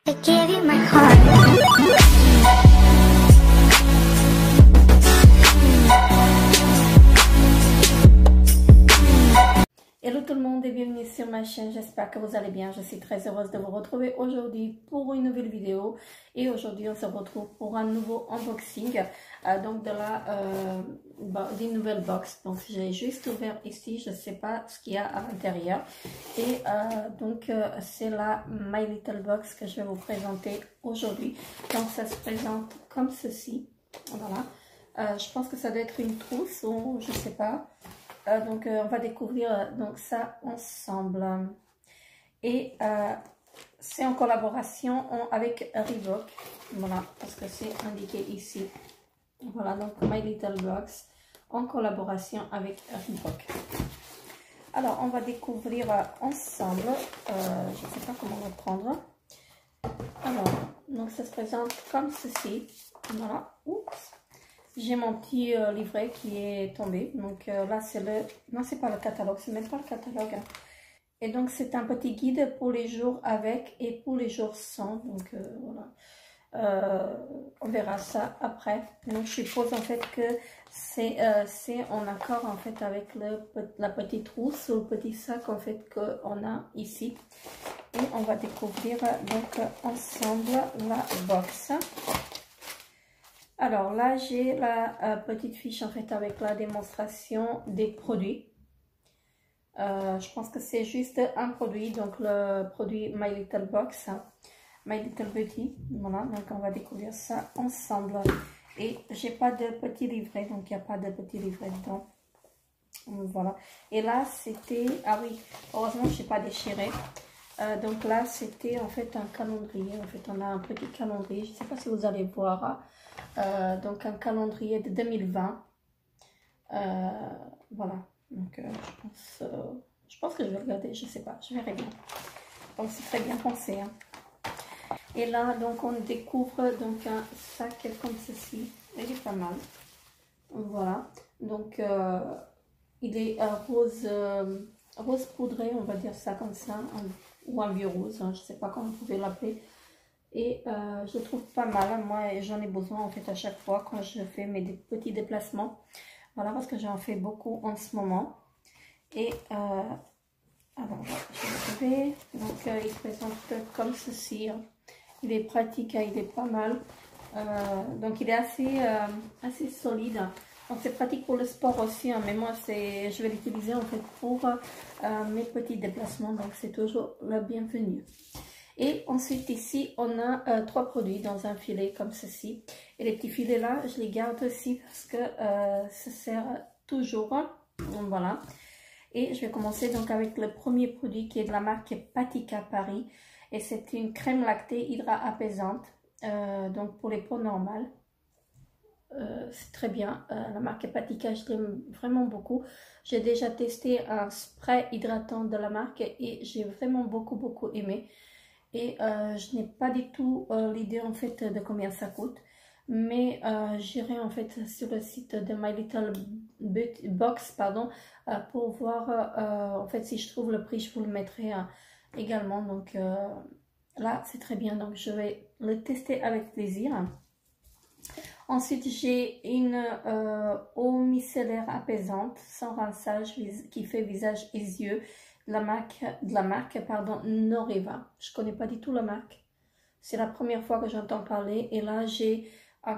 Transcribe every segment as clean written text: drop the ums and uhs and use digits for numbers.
I gave you my heart. Hello tout le monde et bienvenue sur ma chaîne, j'espère que vous allez bien. Je suis très heureuse de vous retrouver aujourd'hui pour une nouvelle vidéo. Et aujourd'hui on se retrouve pour un nouveau unboxing donc d'une nouvelle box. Donc j'ai juste ouvert ici, je ne sais pas ce qu'il y a à l'intérieur. Et c'est la My Little Box que je vais vous présenter aujourd'hui. Donc ça se présente comme ceci, voilà. Je pense que ça doit être une trousse ou je ne sais pas. On va découvrir donc ça ensemble. Et c'est en collaboration avec Reebok. Voilà, parce que c'est indiqué ici. Voilà, donc My Little Box en collaboration avec Reebok. Alors, on va découvrir ensemble. Je ne sais pas comment le prendre. Alors, donc ça se présente comme ceci. Voilà. Oups. J'ai mon petit livret qui est tombé. Donc là, c'est le... Non, c'est pas le catalogue. C'est même pas le catalogue. Hein. Et donc, c'est un petit guide pour les jours avec et pour les jours sans. Donc, voilà. On verra ça après. Donc, je suppose en fait que c'est en accord en fait avec la petite trousse ou le petit sac en fait qu'on a ici. Et on va découvrir donc ensemble la box. Alors là, j'ai la petite fiche en fait avec la démonstration des produits. Je pense que c'est juste un produit, donc le produit My Little Box, My Little Beauty. Voilà, donc on va découvrir ça ensemble. Et j'ai pas de petit livret, donc il n'y a pas de petit livret dedans. Voilà. Et là, c'était... Ah oui, heureusement, je n'ai pas déchiré. Donc là, c'était en fait un calendrier. En fait, on a un petit calendrier. Je ne sais pas si vous allez voir. Donc un calendrier de 2020. Voilà. Donc je pense que je vais regarder. Je ne sais pas. Je verrai bien. Donc c'est très bien pensé. Hein. Et là, donc on découvre donc un sac comme ceci. Il est pas mal. Voilà. Donc il est rose, rose poudré, on va dire ça comme ça. Ou un vieux rose, hein, je ne sais pas comment vous pouvez l'appeler. Et je le trouve pas mal. Moi, j'en ai besoin en fait à chaque fois quand je fais mes petits déplacements. Voilà, parce que j'en fais beaucoup en ce moment. Et alors, je vais donc il se présente comme ceci. Hein. Il est pratique, hein, il est pas mal. Donc il est assez solide. Donc c'est pratique pour le sport aussi, hein, mais moi je vais l'utiliser en fait pour mes petits déplacements, donc c'est toujours le bienvenu. Et ensuite ici on a 3 produits dans un filet comme ceci. Et les petits filets là, je les garde aussi parce que ça sert toujours. Donc, voilà. Et je vais commencer donc avec le premier produit qui est de la marque Patika Paris. Et c'est une crème lactée hydra apaisante, donc pour les peaux normales. C'est très bien, la marque Patika, je l'aime vraiment beaucoup. J'ai déjà testé un spray hydratant de la marque et j'ai vraiment beaucoup aimé. Et je n'ai pas du tout l'idée en fait de combien ça coûte. Mais j'irai en fait sur le site de My Little Box, pardon, pour voir en fait si je trouve le prix, je vous le mettrai également. Donc là c'est très bien, donc je vais le tester avec plaisir. Ensuite, j'ai une eau micellaire apaisante sans rinçage qui fait visage et yeux de la marque Noreva. Je ne connais pas du tout la marque. C'est la première fois que j'entends parler. Et là, j'ai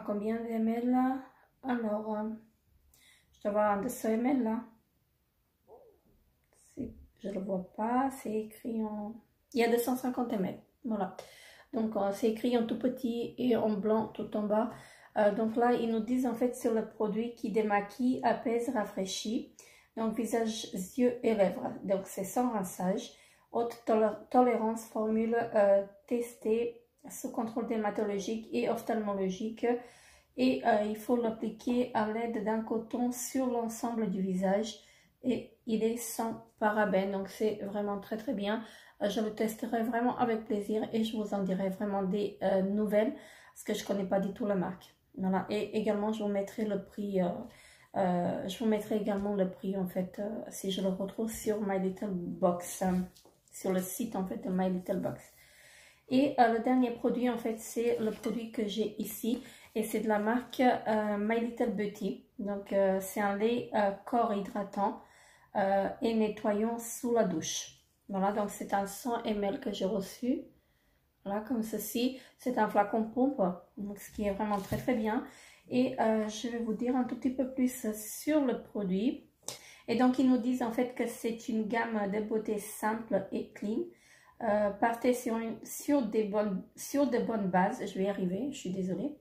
combien de ml là? Alors, je dois avoir un 200 ml là. Je ne le vois pas. C'est écrit en... Il y a 250 ml. Voilà. Donc, c'est écrit en tout petit et en blanc tout en bas. Donc là, ils nous disent en fait sur le produit qui démaquille, apaise, rafraîchit. Donc visage, yeux et lèvres. Donc c'est sans rinçage. Haute tolérance, formule testée sous contrôle dermatologique et ophtalmologique. Et il faut l'appliquer à l'aide d'un coton sur l'ensemble du visage. Et il est sans parabènes. Donc c'est vraiment très bien. Je le testerai vraiment avec plaisir et je vous en dirai vraiment des nouvelles. Parce que je ne connais pas du tout la marque. Voilà, et également je vous mettrai le prix, également le prix en fait, si je le retrouve sur My Little Box, sur le site en fait de My Little Box. Et le dernier produit, en fait, c'est le produit que j'ai ici. Et c'est de la marque My Little Beauty. Donc, c'est un lait corps hydratant et nettoyant sous la douche. Voilà, donc c'est un 100 ml que j'ai reçu. Voilà, comme ceci. C'est un flacon pompe, donc ce qui est vraiment très très bien. Et je vais vous dire un tout petit peu plus sur le produit. Et donc, ils nous disent en fait que c'est une gamme de beauté simple et clean. Partez sur de bonnes bases. Je vais y arriver, je suis désolée.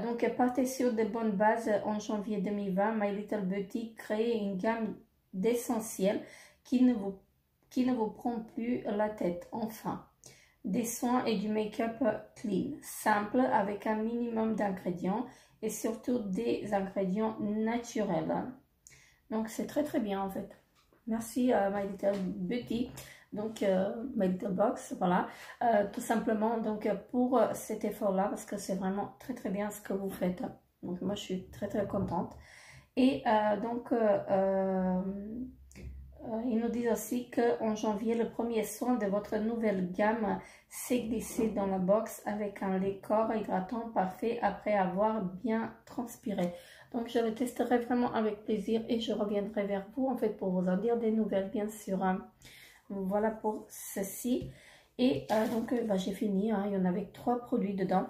Donc, partez sur de bonnes bases. En janvier 2020, My Little Beauty crée une gamme d'essentiels qui ne vous prend plus la tête. Enfin, des soins et du make-up clean, simple, avec un minimum d'ingrédients et surtout des ingrédients naturels. Donc, c'est très très bien en fait. Merci My Little Beauty. Donc, My Little Box, voilà, tout simplement donc pour cet effort-là, parce que c'est vraiment très très bien ce que vous faites. Donc, moi, je suis très très contente. Et donc, ils nous disent aussi qu'en janvier, le premier soin de votre nouvelle gamme s'est glissé dans la box avec un lait corps hydratant parfait après avoir bien transpiré. Donc, je le testerai vraiment avec plaisir et je reviendrai vers vous en fait pour vous en dire des nouvelles, bien sûr. Voilà pour ceci. Et donc, j'ai fini. Hein, il y en avait 3 produits dedans.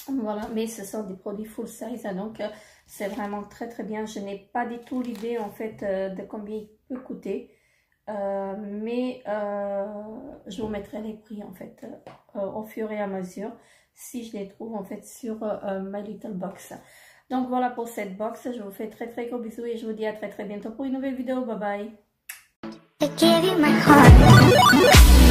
Voilà, mais ce sont des produits full size. Donc, c'est vraiment très très bien. Je n'ai pas du tout l'idée en fait de combien il peut coûter. Mais je vous mettrai les prix en fait au fur et à mesure si je les trouve en fait sur My Little Box. Donc, voilà pour cette box. Je vous fais très très gros bisous et je vous dis à très très bientôt pour une nouvelle vidéo. Bye bye. I gave you my heart.